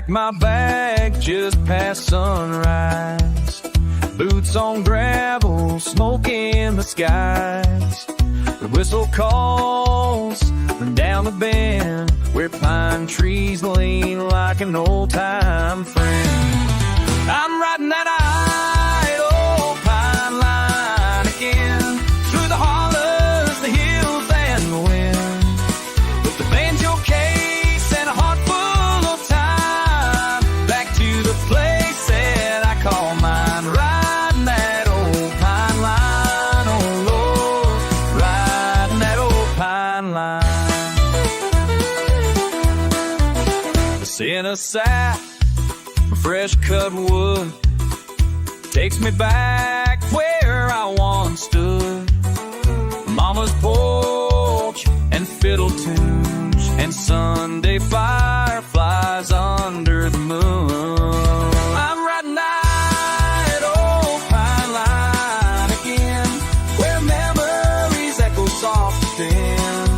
packed my bag just past sunrise. Boots on gravel, smoke in the skies. The whistle calls from down the bend, where pine trees lean like an old-time friend. I'm riding that idle pine line again, through the hollers, the hills, and the wind, with the banjo case and a heart full of time, back to the place that I call mine. Riding that old pine line, oh Lord, riding that old pine line. The scent of sap, fresh cut wood, takes me back where I once stood. Mama's porch and fiddle tunes and Sunday fireflies under the moon. I'm riding that old pine line again, where memories echo soft and thin,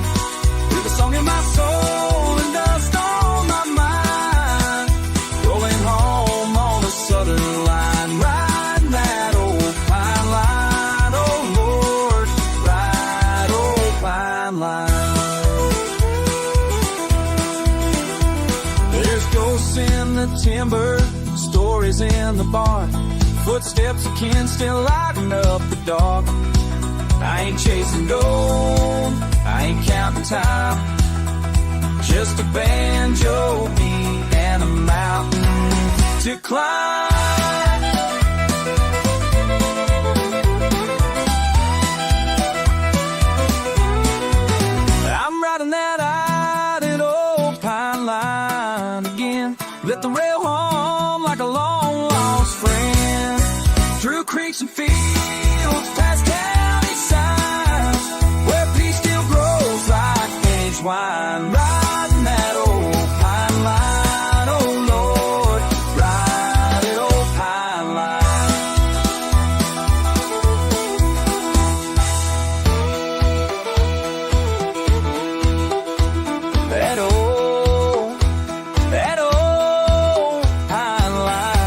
with a song in my soul and dust on my mind, rolling home on a southern line. Riding that old pine line, oh Lord, ride old pine line. There's ghosts in the timber, stories in the barn, footsteps of kin still lighting up the dark. I ain't chasing gold, I ain't counting time, just a banjo beat and a mountain to climb. I'm riding that idle old pine line again, let the rail hum like a long lost friend, through creeks and fields, past county sides, where peace still grows like aged wine. Riding that old pine line, oh Lord, ride it old pine line. That old pine line.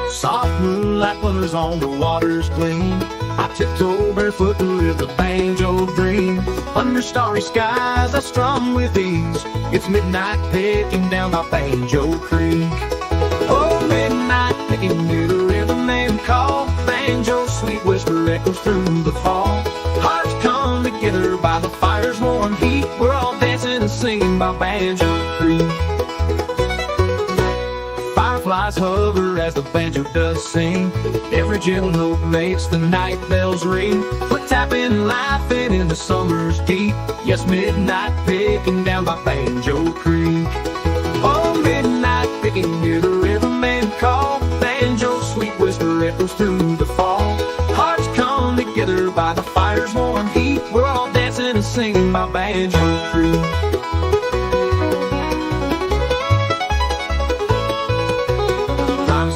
Soft moonlight glimmers on the water's gleam. I tiptoe barefoot to live the banjo dream. Under starry skies I strum with ease. It's midnight picking down by Banjo Creek. Oh, midnight picking near the riverman call. Banjo sweet whisper echoes through the fall. Hearts come together by the fire's warm heat. We're all dancing and singing by Banjo Creek. Fireflies hover as the banjo does sing. Every gentle note makes the night bells ring. We're tapping and laughing in the summer's heat. Yes, midnight picking down by Banjo Creek. Oh, midnight picking near the riverman call. Banjo sweet whisper echoes through the fall. Hearts come together by the fire's warm heat. We're all dancing and singing by Banjo Creek.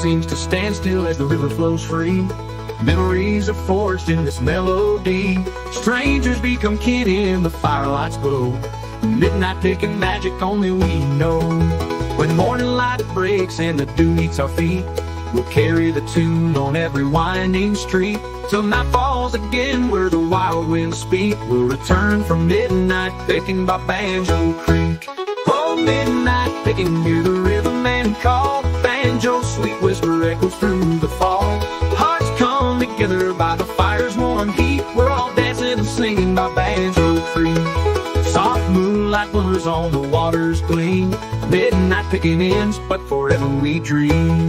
Seems to stand still as the river flows free. Memories are forged in this melody. Strangers become kin in the firelight's glow. Midnight picking magic only we know. When morning light breaks and the dew meets our feet, we'll carry the tune on every winding street, till night falls again where the wild winds speak. We'll return from midnight picking by Banjo Creek. Oh, midnight picking near the riverman call. Banjo sweet whisper echoes through the fall. Hearts come together by the fire's warm heat. We're all dancing and singing by Banjo Creek. Soft moonlight glimmers on the water's gleam. Midnight picking ends, but forever we dream.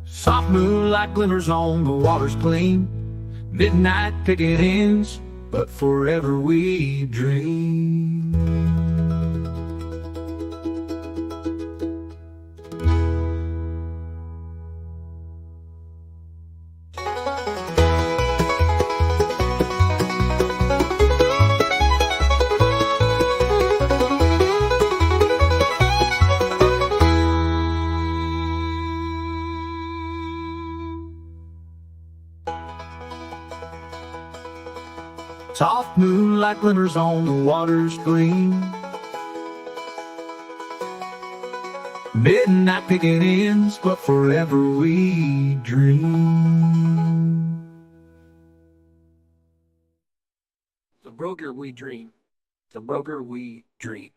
Soft moonlight glimmers on the water's gleam. Midnight picking ends, but forever we dream. Soft moonlight glimmers on the water's gleam. Midnight picking ends, but forever we dream. Together we dream. Together we dream.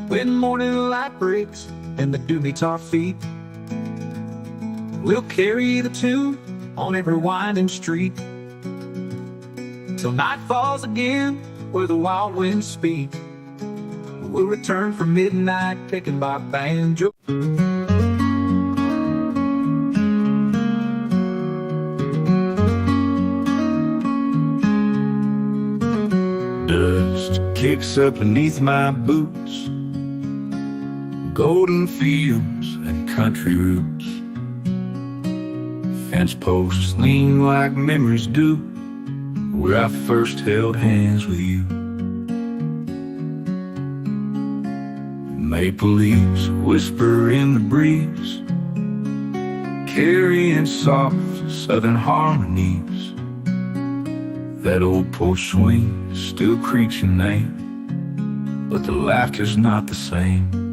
When morning light breaks and the dew meets our feet, we'll carry the tune on every winding street till night falls again where the wild winds speak. We'll return from midnight taken by Banjor. Dust kicks up beneath my boots, golden fields and country routes. Fence posts lean like memories do, where I first held hands with you. Maple leaves whisper in the breeze, carrying soft southern harmonies. That old porch swing still creaks your name, but the laughter's not the same.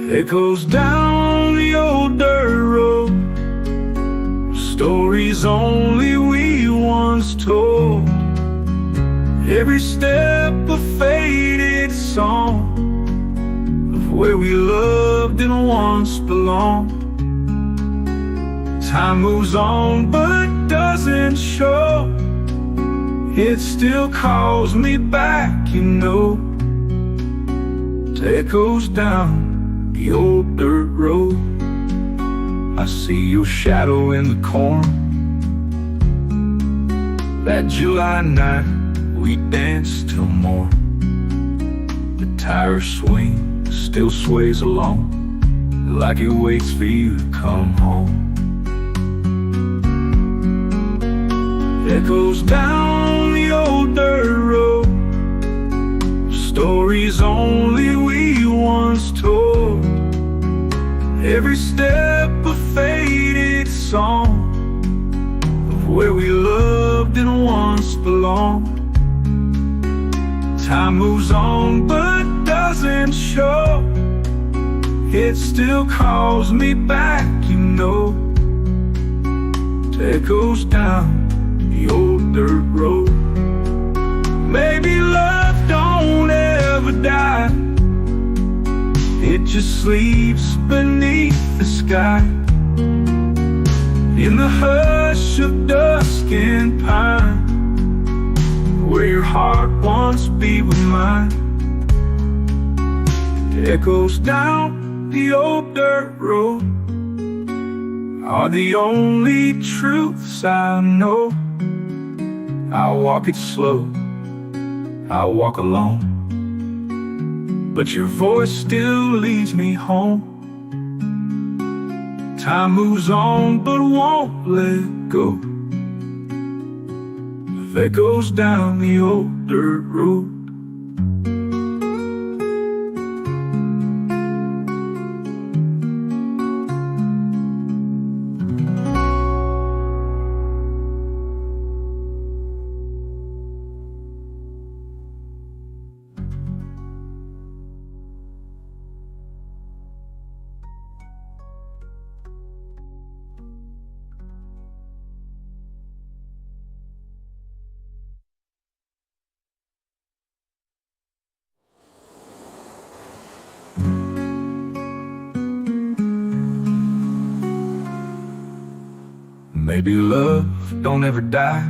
Echoes down the old dirt road, stories only we once told. Every step a faded song of where we loved and once belonged. Time moves on but doesn't show, it still calls me back, you know. It echoes down the old dirt road. I see your shadow in the corn. That July night we danced till morn. The tire swing still sways along, like it waits for you to come home. Echoes down the old dirt road, stories only we once told. Every step a faded song of where we loved and once belonged. Time moves on but doesn't show, it still calls me back, you know. It echoes down the old dirt road. Maybe love don't ever die, it just sleeps beneath the sky. In the hush of dusk and pine, where your heart once beat with mine. It echoes down the old dirt road, are the only truths I know. I'll walk it slow, I'll walk alone, but your voice still leads me home. Time moves on but won't let go. That goes down the old dirt road. Maybe love don't ever die,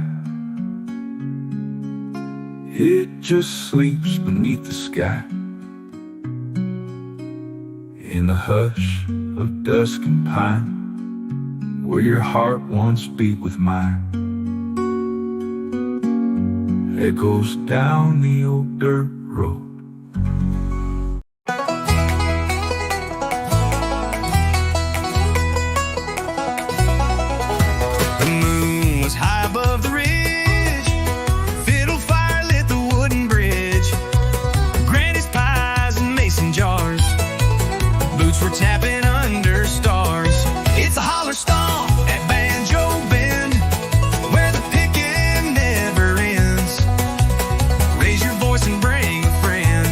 It just sleeps beneath the sky, in the hush of dusk and pine, where your heart once beat with mine. Echoes down the old dirt road. The moon was high above the ridge, fiddle fire lit the wooden bridge, Granny's pies and mason jars, boots were tapping under stars. It's a holler stomp at Banjo Bend, where the picking never ends. Raise your voice and bring a friend,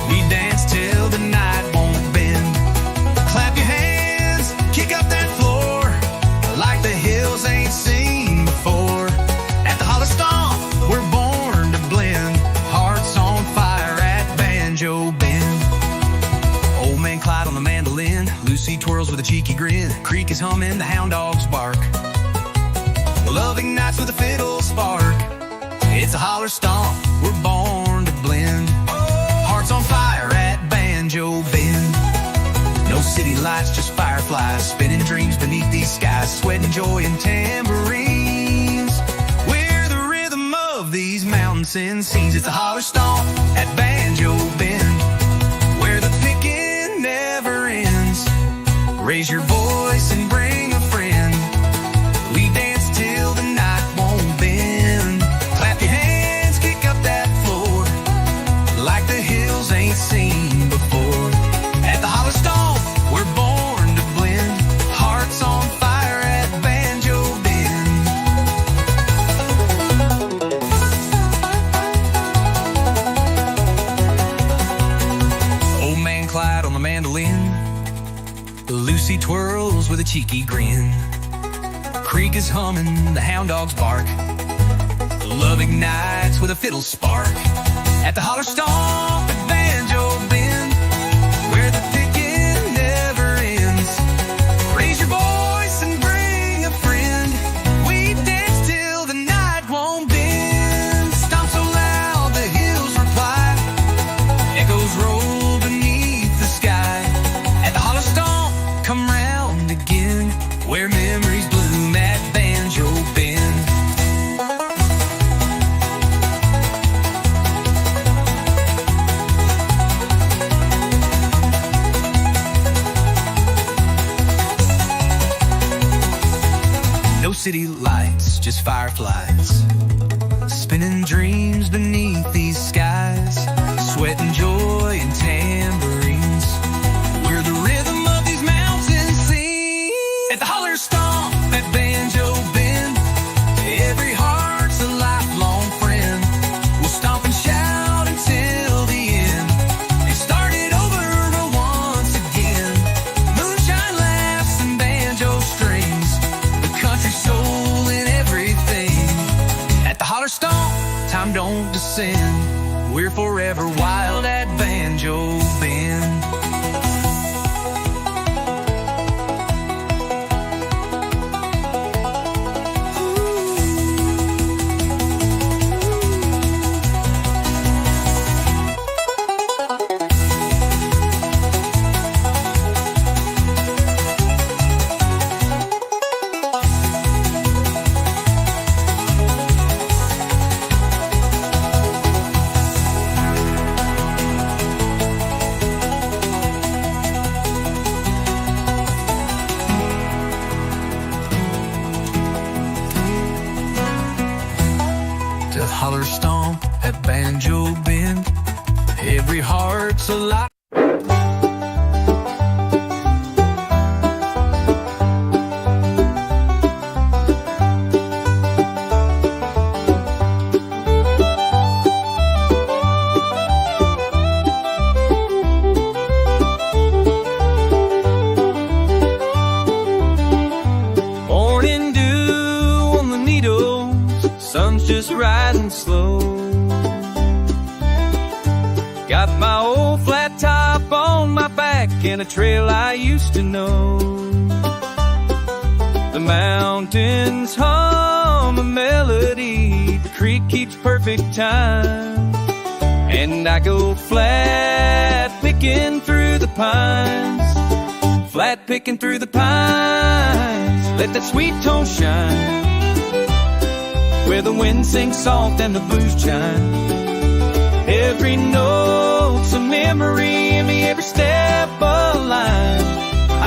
we dance till the night won't bend. Clap your hands, kick up that floor, like the hills ain't seen before. At the holler stomp, we're born to blend, hearts on fire at Banjo Bend. Old man Clyde on the mandolin, Lucy twirls with a cheeky grin, creek is humming, the hound dogs bark, love ignites with a fiddle spark. It's a holler stomp, we're born to blend, hearts on fire at Banjo Bend. No city lights, just fireflies, spinning dreams beneath these skies, sweat and joy and tambourines. We're the rhythm of these mountains and scenes. It's a holler stomp at Banjo Bend, where the picking never ends. Raise your voice and bring a friend, we dance till the night won't bend. Clap your hands, kick up that floor, like the hills ain't seen before. At the holler stomp, we're born to blend, hearts on fire at Banjo Bend. Old man Clyde on the mandolin, Lucy twirls with a cheeky grin, creek is humming, the hound dogs bark, love ignites with a fiddle spark. At the holler stomp at Banjo Bend, where the picking never ends. Raise your voice and bring a friend, we dance till the night won't bend. Stomp so loud the hills reply, echoes roll beneath the sky. At the holler stomp, come round again, where memories bloom at Banjo Bend. No city lights, just fireflies, spinning dreams beneath these skies, sweat and joy and tambourines. We're the rhythm of these mountain scenes. At the holler stomp at Banjo Bend, every heart's a lifelong friend. We'll stomp and shout until the end, and start it over once again. Moonshine laughs and banjo strings, the country soul in everything. At the holler stomp, time don't descend, we're forever wild at Banjo Bend. To holler stomp at Banjo Bend, every heart's alive. Morning dew on the needles, sun's just rising slow. Got my old flat top on my back and a trail I used to know. The mountains hum a melody, the creek keeps perfect time. And I go flat picking through the pines, flat picking through the pines. Let that sweet tone shine where the wind sings soft and the blues chime. Every note's a memory in me, every step a line.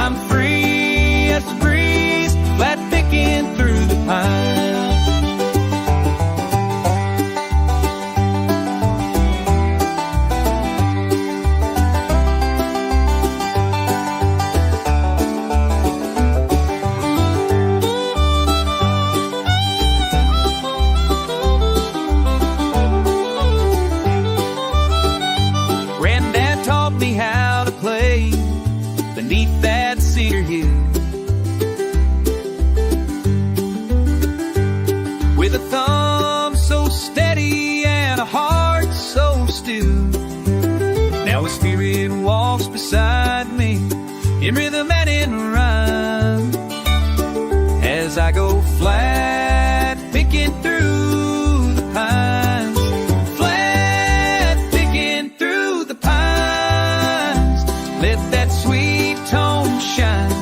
I'm free as the breeze, flat picking through the pines. How to play beneath that cedar hill, with a thumb so steady and a heart so still. Now his spirit walks beside me in rhythm and in rhyme, as I go flat picking through the pines, flat picking through the pines. Let that sweet tone shine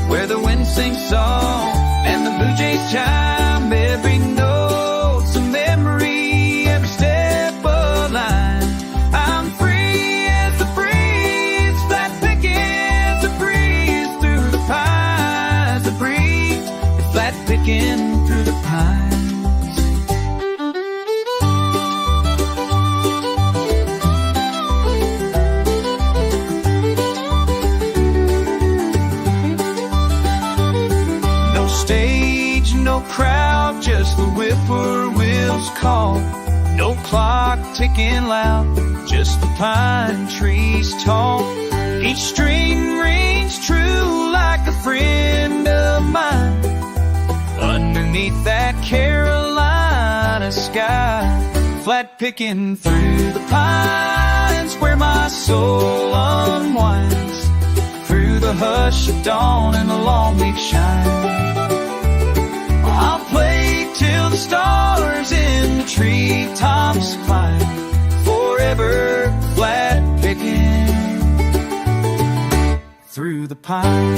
where the wind sings song and the blue jays chime. Every note's a memory, every step a line. I'm free as the breeze, flat picking the breeze through the pines. The breeze, flat picking through the pines. Stage, no crowd, just the whippoorwill's call. No clock ticking loud, just the pine trees tall. Each string rings true like a friend of mine. Underneath that Carolina sky, flat picking through the pines, where my soul unwinds through the hush of dawn and the long leaf shine. I'll play till the stars in the treetops climb, forever flat picking through the pine.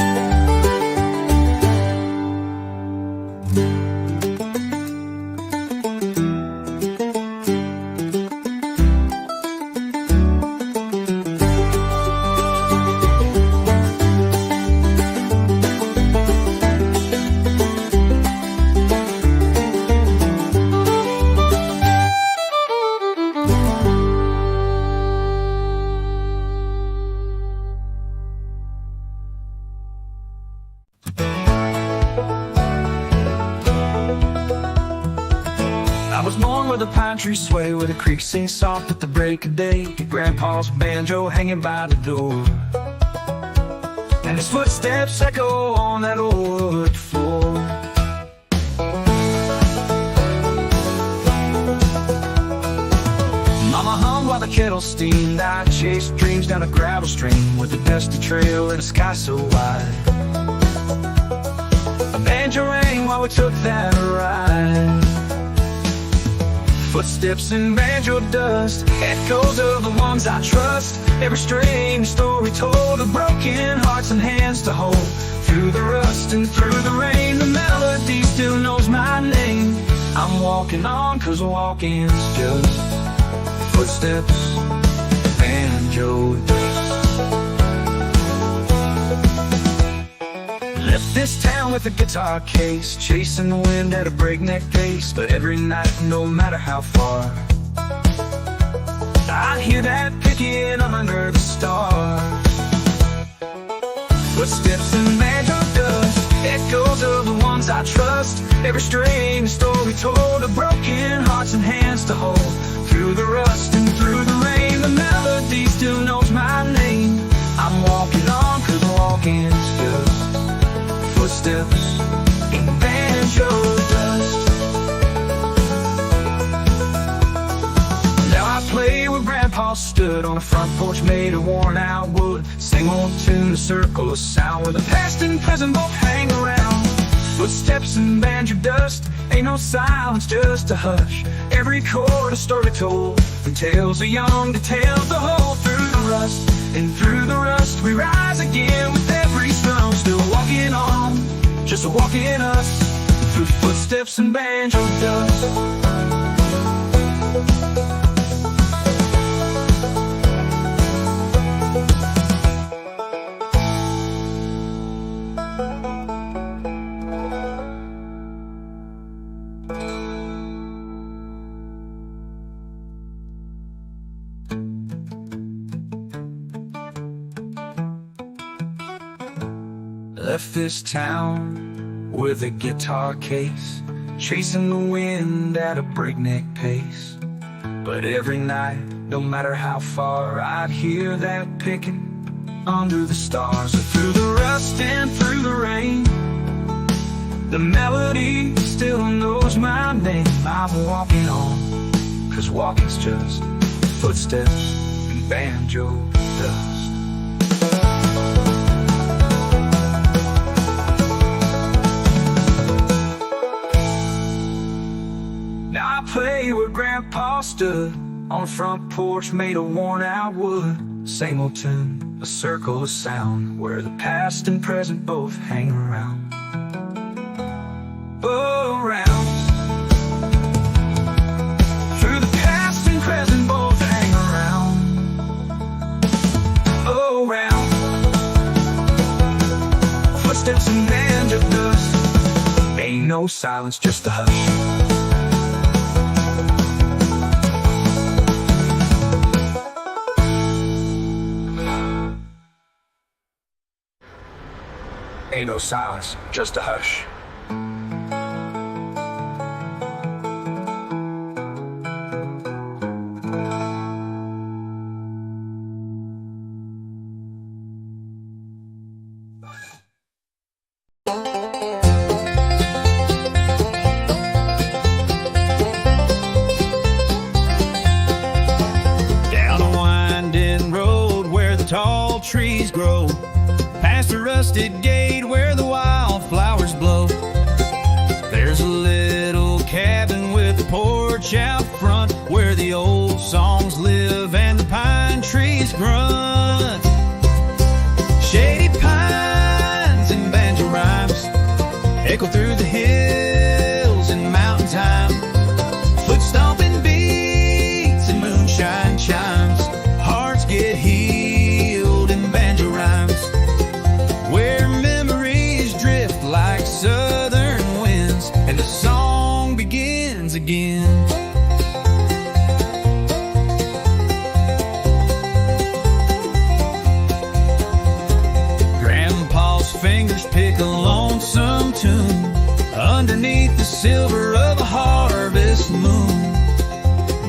I was born where the pine trees sway, where the creek sings soft at the break of day. Grandpa's banjo hanging by the door, and his footsteps echo on that old wood floor. Mama hummed while the kettle steamed. I chased dreams down a gravel stream with a dusty trail and a sky so wide. A banjo rang while we took that ride. Footsteps in banjo dust, echoes of the ones I trust. Every strange story told of broken hearts and hands to hold. Through the rust and through the rain, the melody still knows my name. I'm walking on, 'cause walking's just footsteps, banjo dust. Left this town with a guitar case, chasing the wind at a breakneck pace. But every night, no matter how far, I hear that picking under the stars. Footsteps in banjo dust, echoes of the ones I trust. Every strange story told of broken hearts and hands to hold. Through the rust and through the rain, the melody still knows my name. I'm walking on, 'cause walking's just footsteps in banjo dust. Now I play where Grandpa stood on a front porch made of worn out wood. Sing old tune, a circle of sound where the past and present both hang around. Footsteps in banjo dust, Ain't no silence, just a hush. Every chord a story told, from tales of young to tales to hold. Through the rust and through the rust, we rise again with every stone. Still walking on, just walking us through footsteps and banjo dust. Left this town with a guitar case, chasing the wind at a breakneck pace. But every night, no matter how far, I'd hear that picking under the stars. Through the rust and through the rain, the melody still knows my name. I'm walking on, 'cause walking's just footsteps and banjo dust. Now I play where Grandpa stood, on a front porch made of worn-out wood. Same old tune, a circle of sound, where the past and present both hang around. Oh, around. Through the past and present both hang around. Oh, around. Footsteps and banjo dust. Ain't no silence, just a hush. Ain't no silence, just a hush. Down a winding road where the tall trees grow, past the rusted gate where the wildflowers blow. There's a little cabin with a porch out front, where the old songs live and the pine trees grunt. Shady pines and banjo rhymes echo through the hills and mountain time. Foot stomping beats and moonshine chimes. Hearts get healed in banjo rhymes, where memories drift like southern winds and the song begins again. Grandpa's fingers pick a lonesome tune underneath the silver of a harvest moon.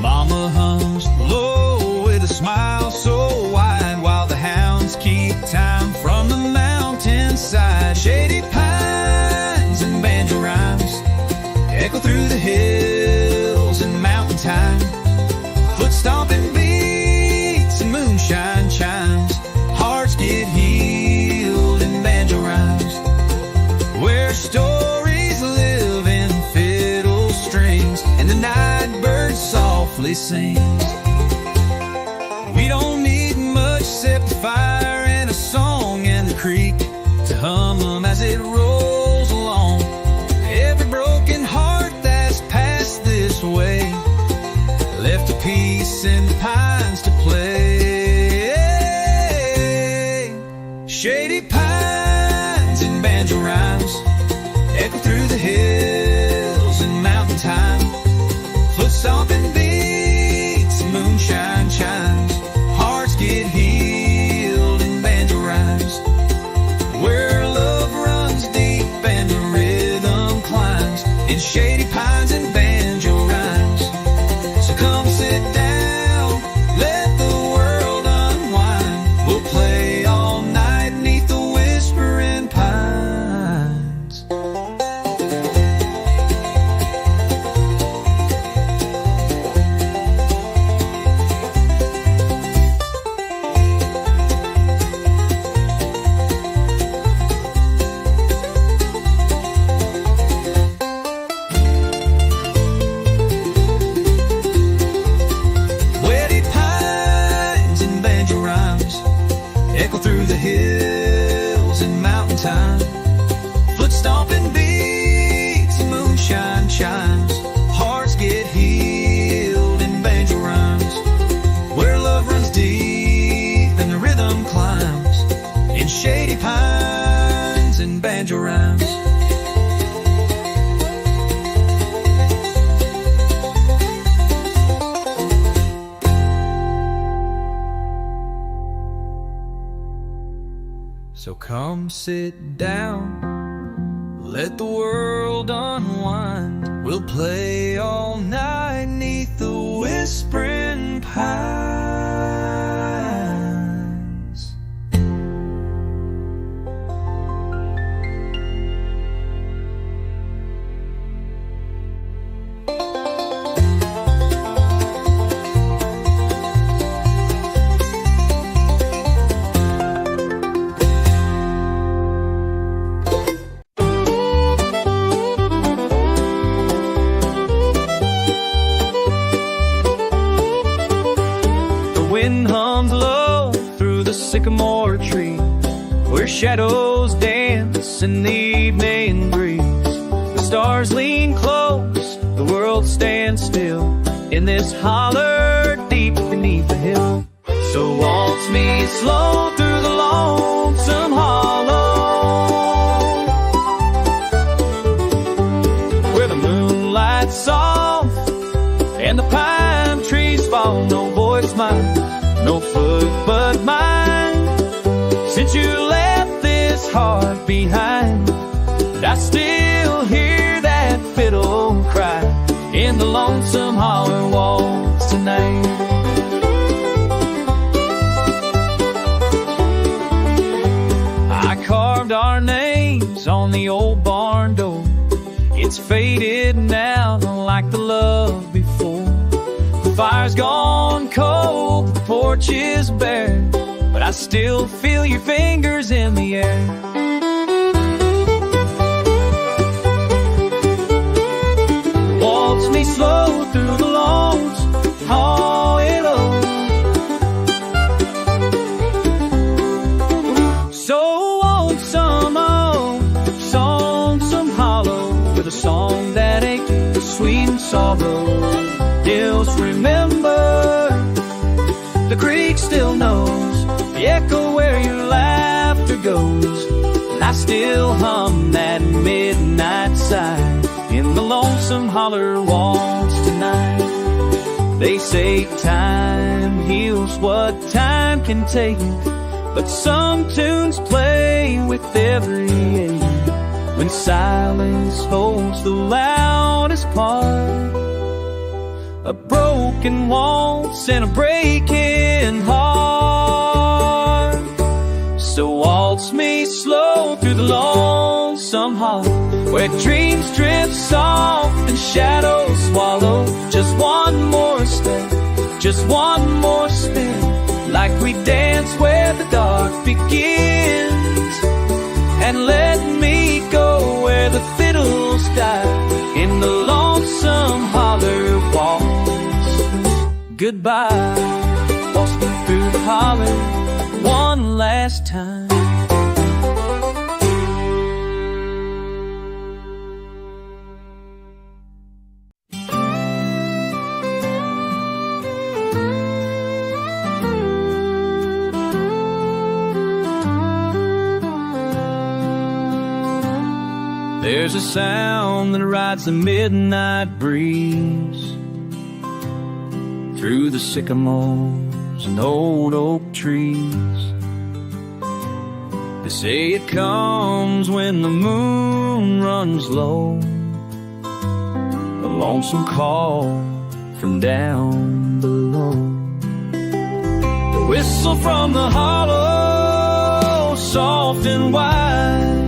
Mama hums low with a smile so wide, while the hounds keep time from the mountainside. Shady pines and banjo rhymes echo through the hills and mountain time. Foot stomping beats and moonshine chimes. Hearts get healed in banjo rhymes, where stories live in fiddle strings and the night bird softly sings. We don't need much except a fire and a song and the creek to hum them as it rolls along. Every broken heart that's passed this way left a piece in the pines to play. Shady pines and banjo rhymes echo through the hills and mountain time. Foot stomping beats and moonshine chimes. Hearts get healed in banjo rhymes, where love runs deep and the rhythm climbs in shady pines and banjo rhymes. So come sit down, let the hills in mountain time. Foot stomping beats, moonshine shines. Hearts get healed in banjo rhymes, where love runs deep and the rhythm climbs, in shady pines and banjo rhymes. So come sit down, let the world unwind. We'll play all night 'neath the whispering pines. Wind hums low through the sycamore tree, where shadows dance in the evening breeze. The stars lean close, the world stands still, in this holler deep beneath the hill. So waltz me slow through the lonesome hollow, where the moonlight's soft and the pine trees fall. No voice mine, no foot but mine. Since you left this heart behind, I still hear that fiddle cry in the lonesome holler waltz tonight. I carved our names on the old barn door. It's faded now like the love before. The fire's gone cold, the porch is bare, but I still feel your fingers in the air. Waltz me slow through the lawns, hollow. So old some hollow, with a song that ain't sweet and sorrow. Hills remember, the creek still knows the echo where your laughter goes. And I still hum that midnight sigh in the lonesome holler waltz tonight. They say time heals what time can take, but some tunes play with every age. When silence holds the loudest part, a broken waltz and a breaking heart. So waltz me slow through the lonesome hollow, where dreams drift soft and shadows swallow. Just one more step, just one more spin, like we dance where the dark begins. And let me go where the fiddles die, in the lonesome holler waltz. Goodbye, waltz me through the holler one last time. There's a sound that rides the midnight breeze through the sycamores and old oak trees. They say it comes when the moon runs low, a lonesome call from down below. The whistle from the hollow, soft and wide,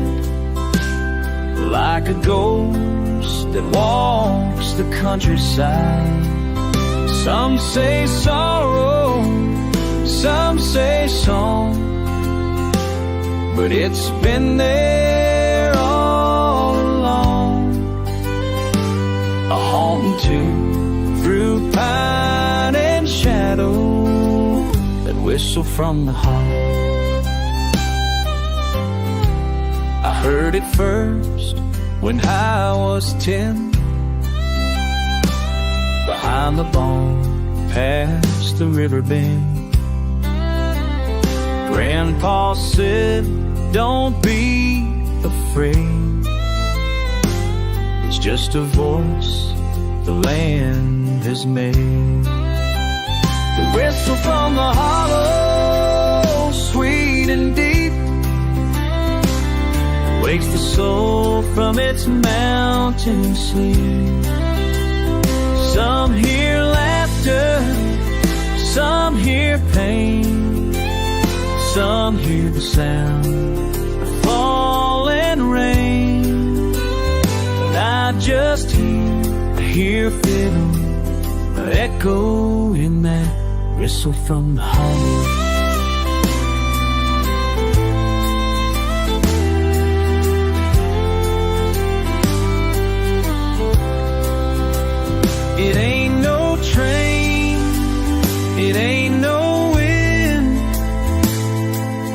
like a ghost that walks the countryside. Some say sorrow, some say song, but it's been there all along. A haunting tune through pine and shadow, that whistle from the hollow. Heard it first when I was 10, behind the barn, past the river bend. Grandpa said, don't be afraid, it's just a voice the land has made. The whistle from the hollow, sweet and deep, wakes the soul from its mountain sleep. Some hear laughter, some hear pain, some hear the sound of falling rain. But I just hear fiddle echo in that whistle from the hollow. It ain't no train, it ain't no wind,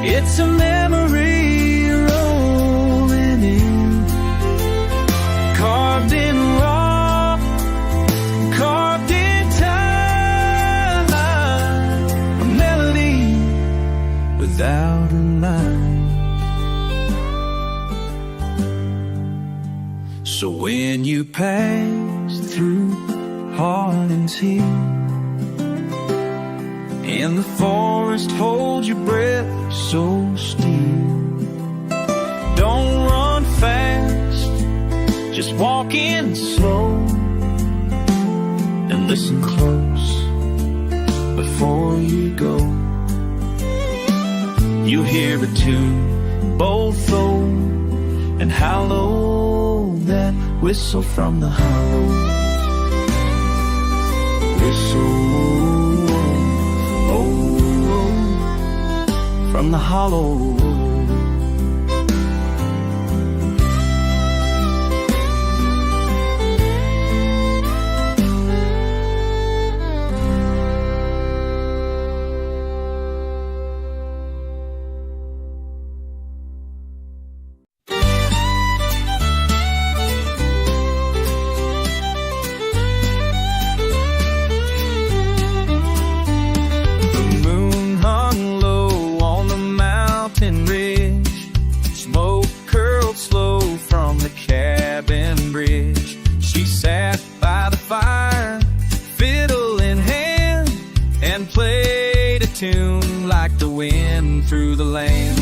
it's a memory rolling in, carved in rock, carved in time, a melody without a line. So when you pass through Harlan's Hill, in the forest hold your breath so still. Don't run fast, just walk in slow, and listen close before you go. You hear a tune, both low and hollow, that whistle from the hollow. Whistle, oh, from the hollow. Tune like the wind through the land.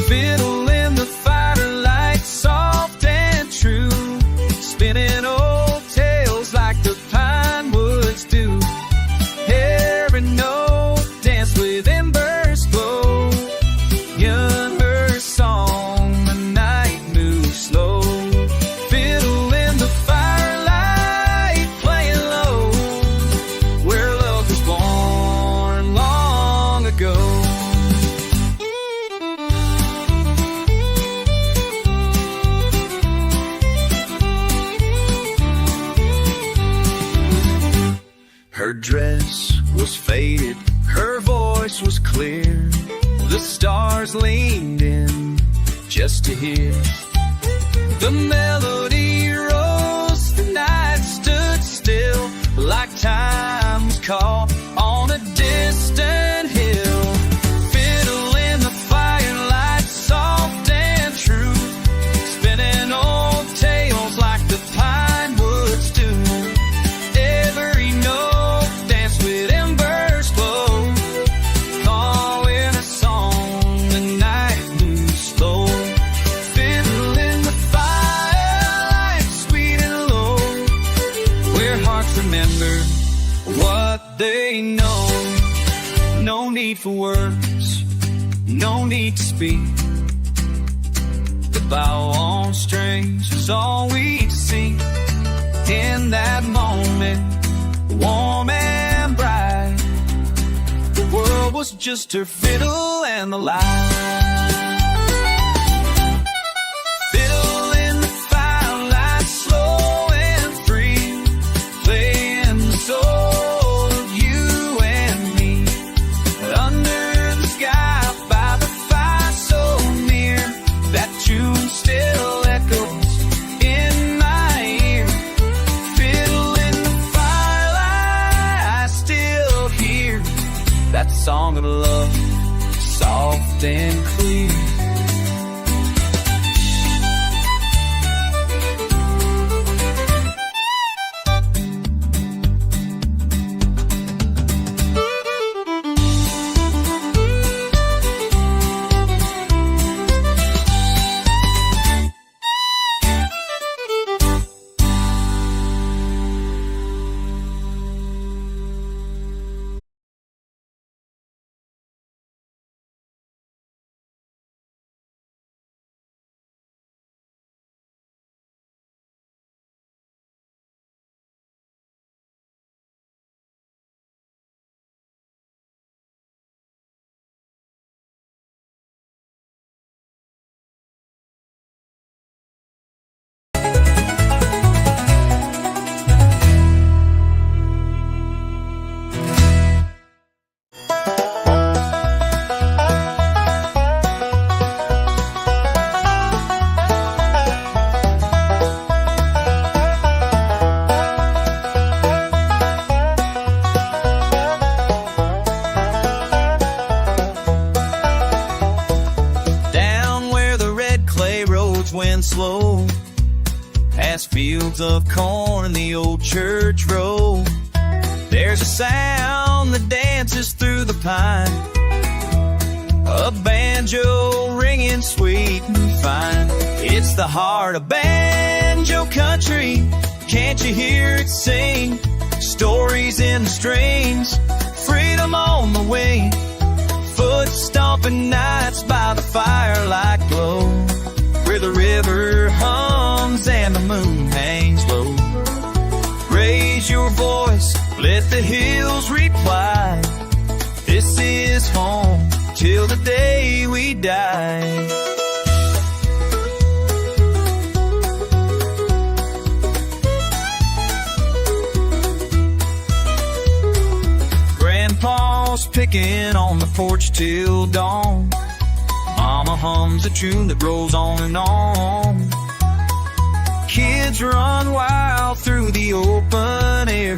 Fiddle in the firelight, soft and true, spinning old tales like the pine woods do. Every note dance with embers glow. Young her song, the night moves slow. Fiddle in the firelight, playing low, where love was born long ago. Her dress was faded, her voice was clear. The stars leaned in just to hear. The melody rose, the night stood still, like time was caught on a distant hill. Fiddle in the firelight, soft and true, spinning old tales like the pine woods do. Every note danced with embers glow, calling a song, the night moves slow. Fiddle in the firelight, sweet and low, where hearts remember what they know. No need for words, no need to speak. The bow on strings was all we'd see. In that moment, warm and bright, the world was just her fiddle and the light. Fiddle in the firelight, slow and free, playing the soul of you and me. Under the sky, by the fire so near, that tune song of love, soft and clear. Went slow past fields of corn and the old church road. There's a sound that dances through the pine, a banjo ringing sweet and fine. It's the heart of banjo country. Can't you hear it sing? Stories in the strings, freedom on the wing. Foot stomping nights by the firelight glow, where the river hums and the moon hangs low. Raise your voice, let the hills reply. This is home till the day we die. Grandpa's picking on the porch till dawn. Mama hums a tune that rolls on and on. Kids run wild through the open air,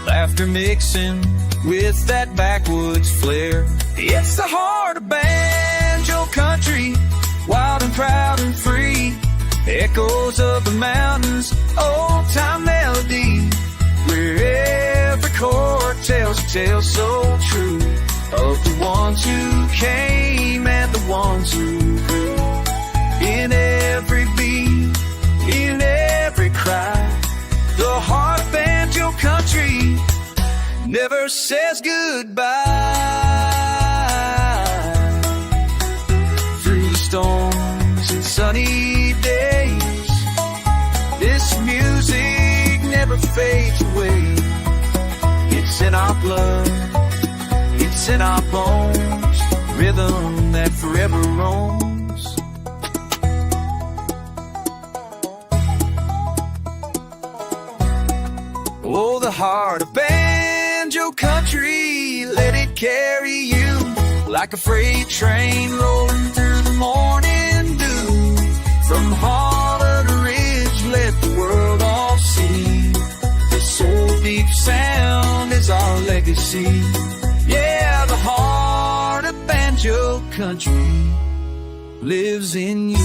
laughter mixing with that backwoods flair. It's the heart of banjo country, wild and proud and free. Echoes of the mountains, old time melody, where every chord tells a tale so true of the ones who came and the ones who grew. In every beat, in every cry, the heart of banjo country never says goodbye. Through the storms and sunny days, this music never fades away. It's in our blood, it's in our bones, rhythm that forever roams. Oh, the heart of banjo country, let it carry you like a freight train rolling through the morning dew. From hollow to ridge, let the world all see. This old deep sound is our legacy. Yeah, the heart of banjo country lives in you.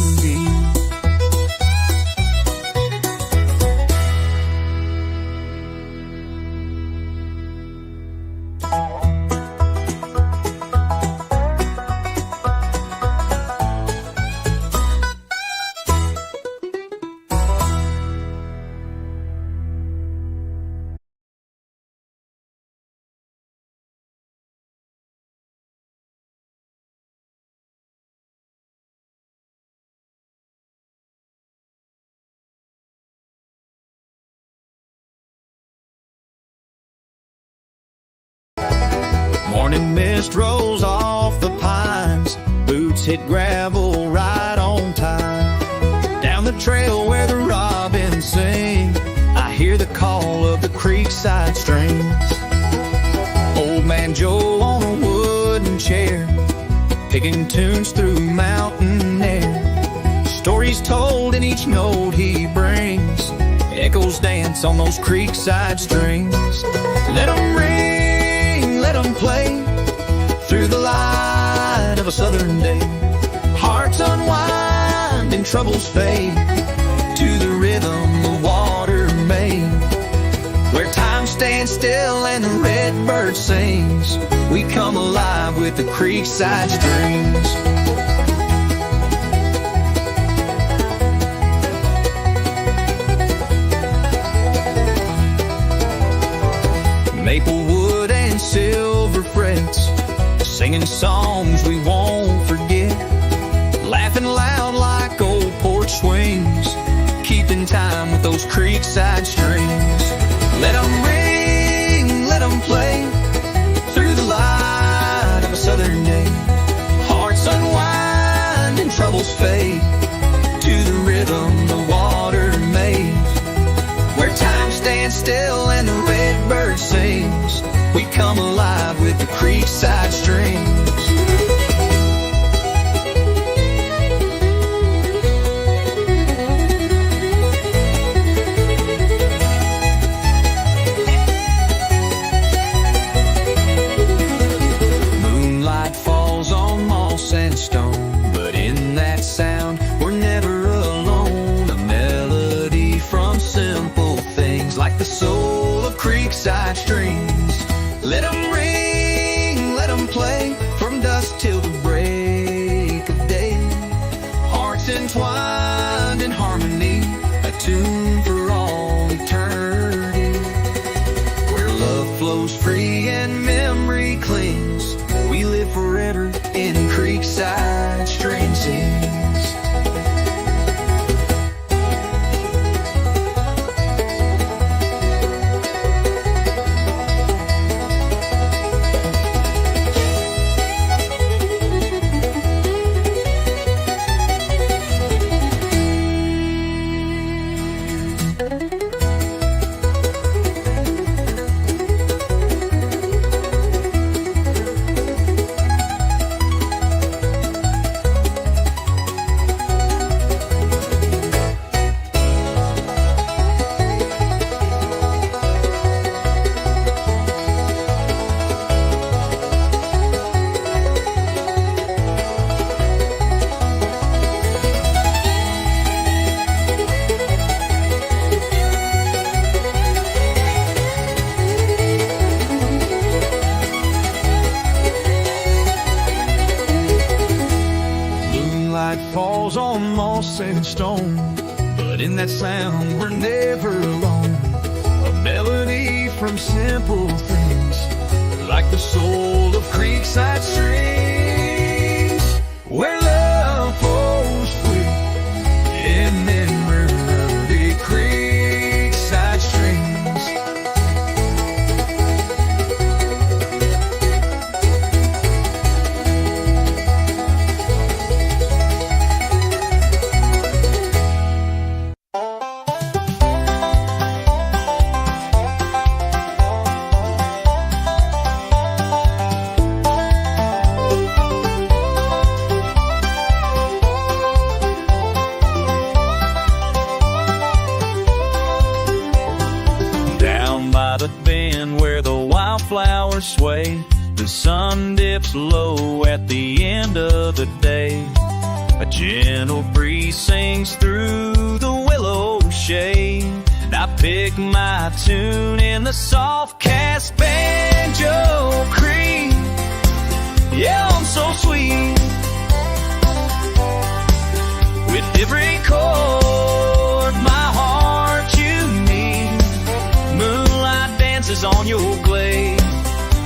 Morning mist rolls off the pines, boots hit gravel right on time. Down the trail where the robins sing, I hear the call of the creekside streams. Old man Joe on a wooden chair, picking tunes through mountain air. Stories told in each note he brings, echoes dance on those creekside strings. Let 'em ring, let 'em play, a southern day. Hearts unwind and troubles fade to the rhythm the water made. Where time stands still and the red bird sings, we come alive with the creekside strings. Maple wood and silver frets, singing songs we won't forget, laughing loud like old porch swings, keeping time with those creekside strings. Let them ring, let them play through the light of a southern day. Hearts unwind and troubles fade to the rhythm the water made. Where time stands still and the red bird sings, we come alive with the creekside strings. Moonlight falls on moss and stone, but in that sound we're never alone. A melody from simple things like the soul of creekside strings. Let them ring, let them play from dusk till the break of day. Hearts entwined in harmony, a tune for all eternity. Where love flows free and memory clings, we live forever in creekside string scenes. Falls on moss and stone, but in that sound we're never alone. A melody from simple things, like the soul of creekside strings. Where love flows free in memory, creekside strings. Flowers sway, the sun dips low at the end of the day. A gentle breeze sings through the willow shade, and I pick my tune in the soft cast banjo creek. Yeah, I'm so sweet with every chord my heart you need. Moonlight dances on your glade,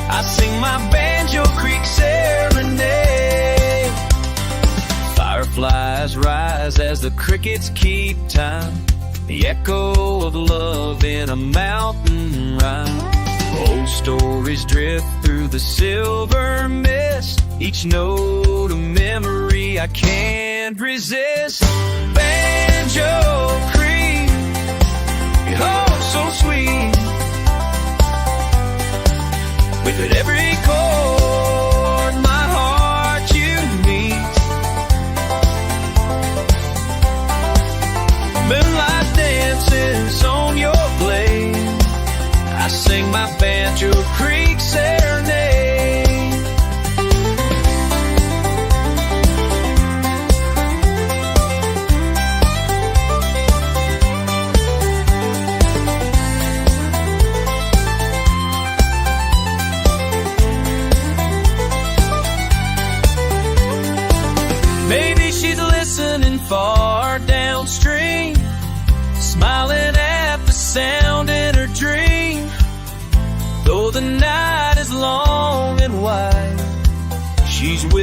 I sing my Banjo Creek serenade. Fireflies rise as the crickets keep time, the echo of love in a mountain rhyme. Old stories drift through the silver mist, each note a memory I can't resist. Banjo Creek, oh so sweet, with every chord my heart you meet. Moonlight dances on your glade, I sing my Banjo Creek serenade.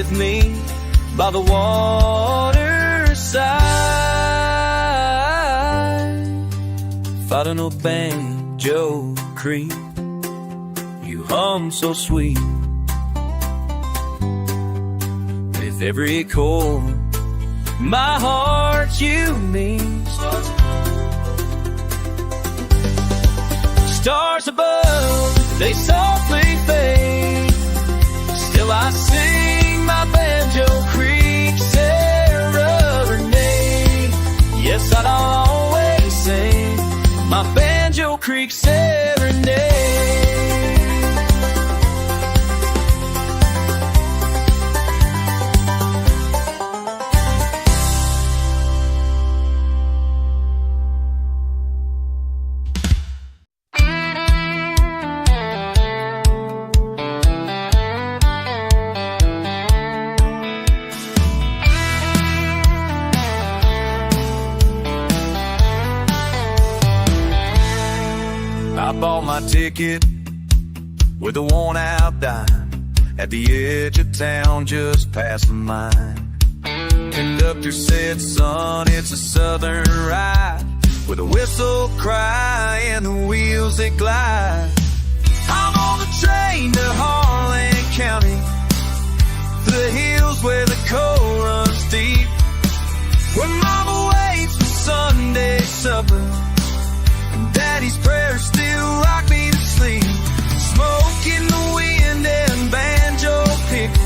with me by the waterside, fighting a banjo creek. You hum so sweet with every chord. My heart you mean. Stars above, they softly fade. Still I sing my Banjo Creek serenade. Yes, I'd always sing my Banjo Creek serenade. I bought my ticket with a worn-out dime at the edge of town just past the mine. Conductor said, son, it's a southern ride with a whistle cry and the wheels that glide. I'm on the train to Harlan County, through the hills where the coal runs deep, where mama waits for Sunday supper. Daddy's prayers still rock me to sleep. Smoke in the wind and banjo picking.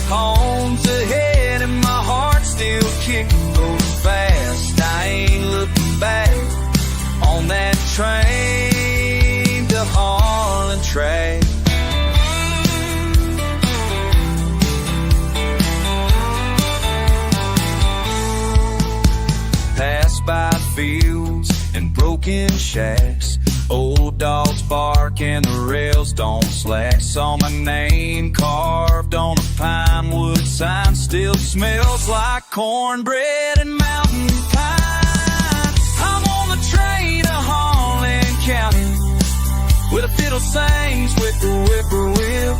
Home's ahead and my heart's still kicking. Going fast, I ain't looking back on that train to Harlan track. Pass by fields and broken shacks, old dogs bark and the rails don't slack. Saw my name carved on a pine wood sign, still smells like cornbread and mountain pine. I'm on the train to Harlan County, where the fiddle sings with the whippoorwill,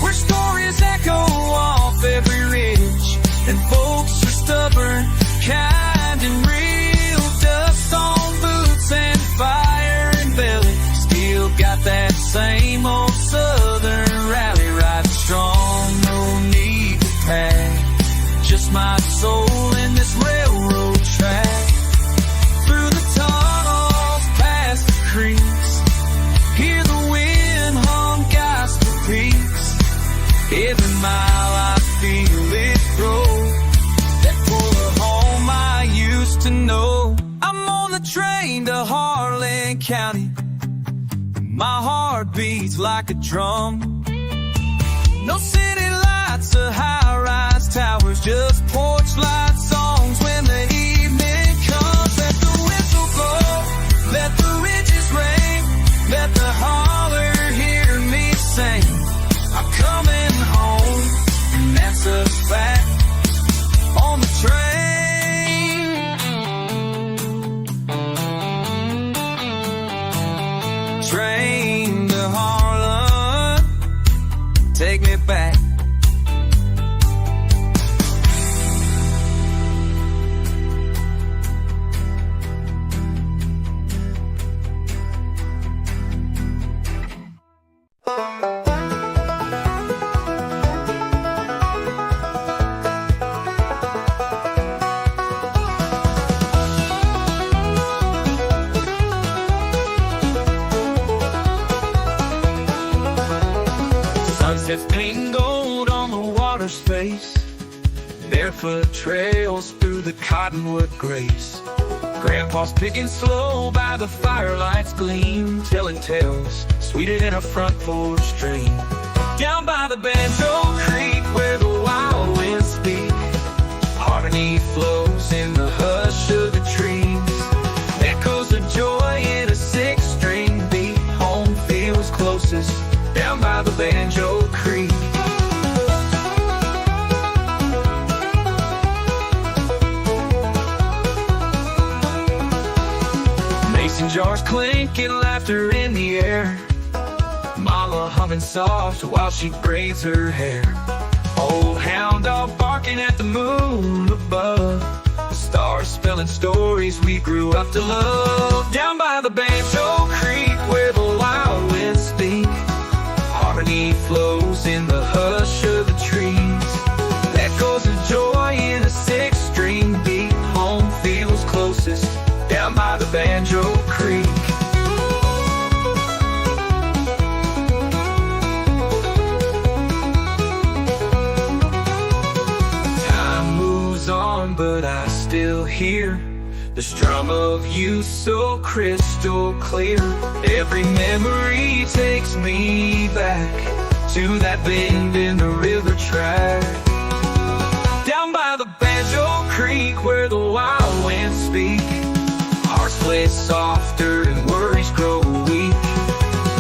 where stories echo off every ridge and folks are stubborn, kind and real. Dust on boots and fire and belly, still got that same old southern rally, riding strong, no need to pack, just my soul in this railroad track. Through the tunnels, past the creeks, hear the wind hum gospel peaks. Every mile I feel it grow, that full home I used to know. I'm on the train to Harlan County, my heart beats like a drum. No city lights or high-rise towers, just porch light songs when the evening comes. Let the whistle blow, let the ridges ring, let the holler hear me sing. I'm coming home, and that's a fact. On the train to Harlan, take me back. Sunset's painting gold on the water's face, barefoot trails through the cottonwood grace. Grandpa's picking slow by the firelight's gleam, telling tales sweeter than a front porch stream. Down by the Banjo Creek where the wild winds speak, harmony flows in the hush of the trees. Echoes of joy in a six-string beat, home feels closest down by the Banjo Creek. Mason jars clinking, laughter in the air, Mama humming soft while she braids her hair. Old hound dog barking at the moon above. The stars spelling stories we grew up to love. Down by the Banjo Creek where the wild winds speak, harmony flows in the hush of the trees. Echoes of joy in a six-string beat. Home feels closest down by the Banjo Creek. But I still hear the strum of you so crystal clear. Every memory takes me back to that bend in the river track. Down by the Banjo Creek where the wild winds speak, hearts play softer and worries grow weak.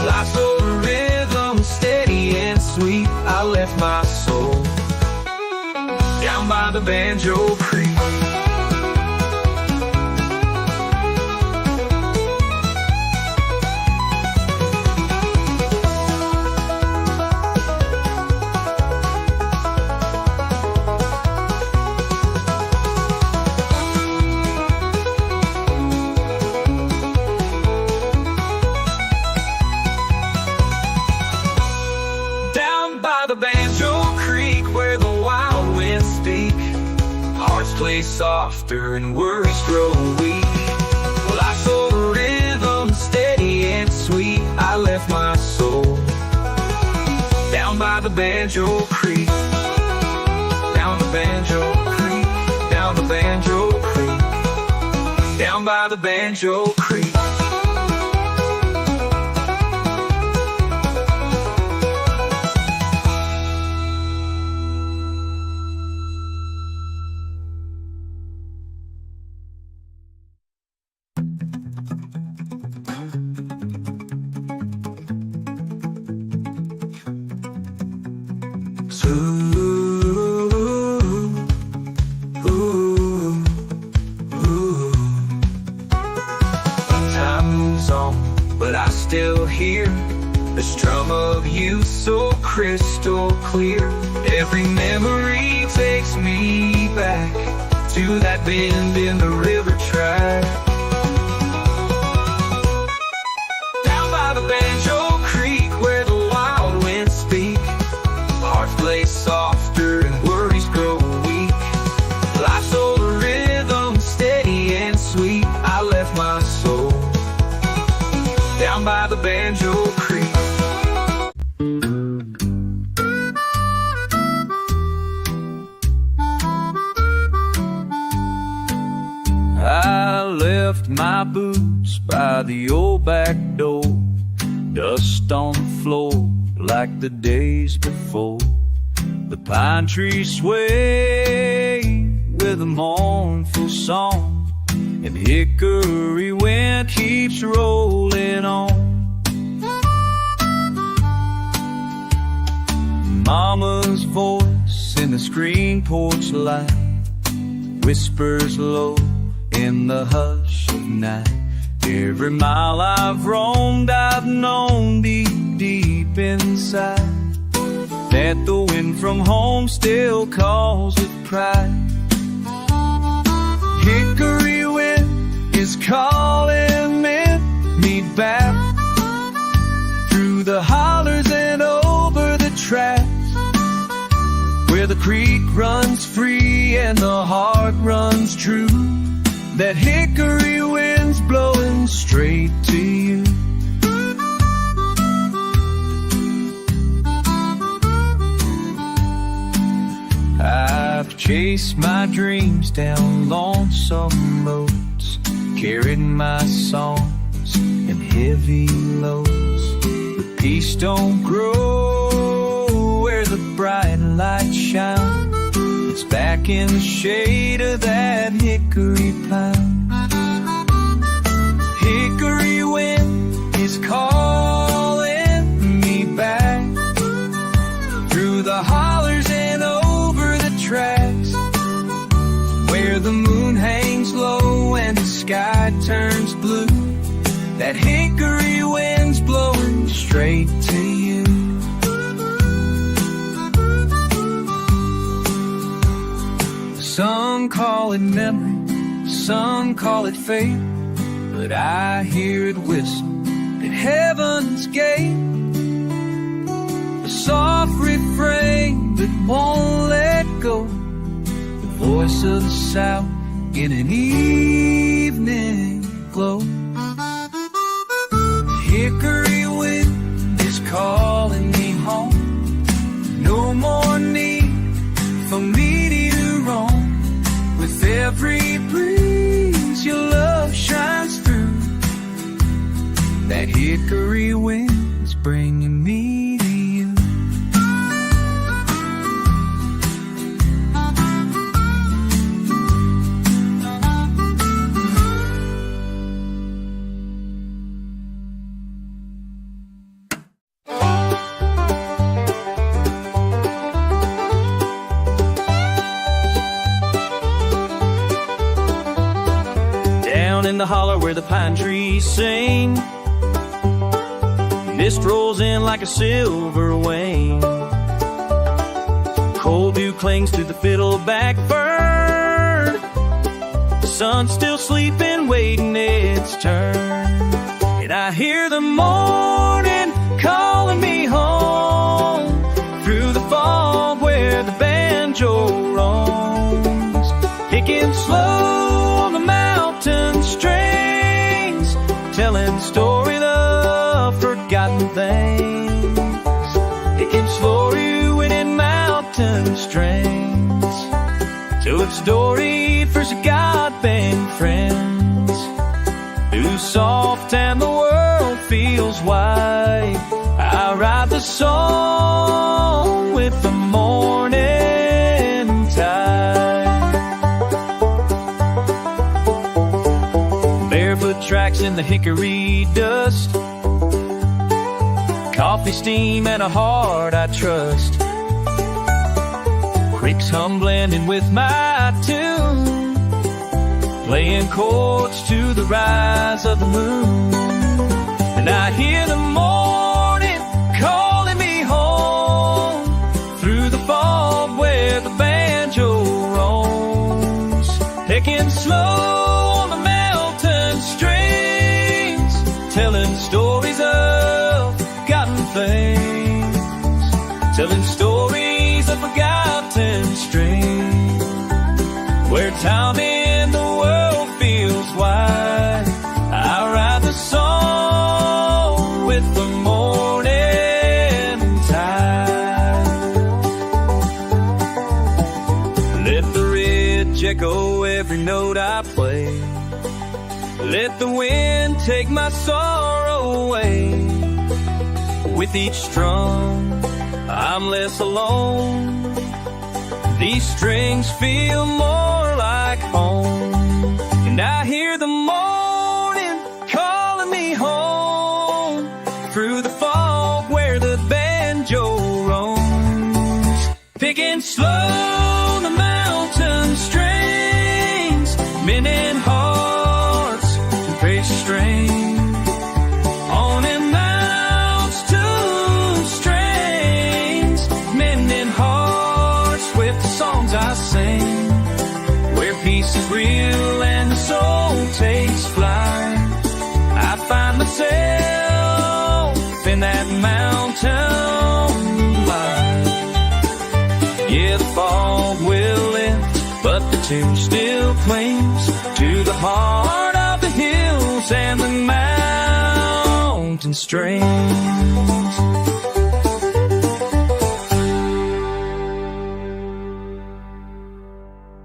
Life's a rhythm steady and sweet. I left my soul down by the Banjo Creek. Down by the Banjo Creek where the wild winds speak, hearts play softer and worries grow weak. Life's a rhythm steady and sweet. I left my soul down by the Banjo Creek. Down the Banjo Creek. Down the Banjo Creek. Down by the Banjo Creek. Time moves on, but I still hear the strum of you so crystal clear. Every memory takes me back to that bend in the river track. Down by the Banjo Creek where the wild winds speak, hearts play softer and worries grow weak. Life's a rhythm steady and sweet. I left my soul down by the Banjo Creek. I left my boots by the old back door, dust on the floor like the days before. The pine trees sway with a mournful song, and hickory wind keeps rolling on. Mama's voice in the screen porch light whispers low in the hush of night. Every mile I've roamed, I've known deep, deep inside that the wind from home still calls with pride. Hickory wind is calling me back through the hollers and over the tracks, where the creek runs free and the heart runs true. That hickory wind's blowing straight to you. I've chased my dreams down lonesome roads, carried my songs and heavy loads. But peace don't grow where the bright light shines. It's back in the shade of that hickory pine. Hickory wind is calling me back through the hollers and over the tracks, where the moon hangs low and the sky turns blue. That hickory wind's blowing straight to you. Some call it memory, some call it fate, but I hear it whistle at heaven's gate. A soft refrain that won't let go, the voice of the South in an evening glow. The hickory wind is calling me home. No more need for me to roam. With every breeze your love shines through. That hickory wind's bringing me to you. Down in the holler where the pine trees sing, mist rolls in like a silver wing. Cold dew clings to the fiddleback fern. The sun's still sleeping, waiting its turn. And I hear the morning calling me home through the fog where the banjo roams, picking slow on the mountain strings, telling stories of forgotten things. It can slow you in mountain strings, till it's storied for God-bent friends, who's soft and the world feels wide. I write the song with the morning tide. Barefoot tracks in the hickory dust, coffee steam and a heart I trust. Creeks hum blending with my tune, playing chords to the rise of the moon. And I hear the morning calling me home through the fog where the banjo roams, picking slow on the mountain strings, telling stories of forgotten things, telling stories of forgotten strings, where time in the world feels wide. I write the song with the morning tide. Let the ridge echo every note I play, let the wind take my sorrow away. With each strum I'm less alone, these strings feel more like home. And I hear the morning calling me home through the fog where the banjo roams, picking slow the mountain strings, mending hearts and precious strings. On and mounts two strings, mending hearts with the songs I sing, where peace is real and the soul takes flight. I find myself in that mountain light. Yeah, the fog will lift, but the tune still clings to the heart of the hills and the mountain strings.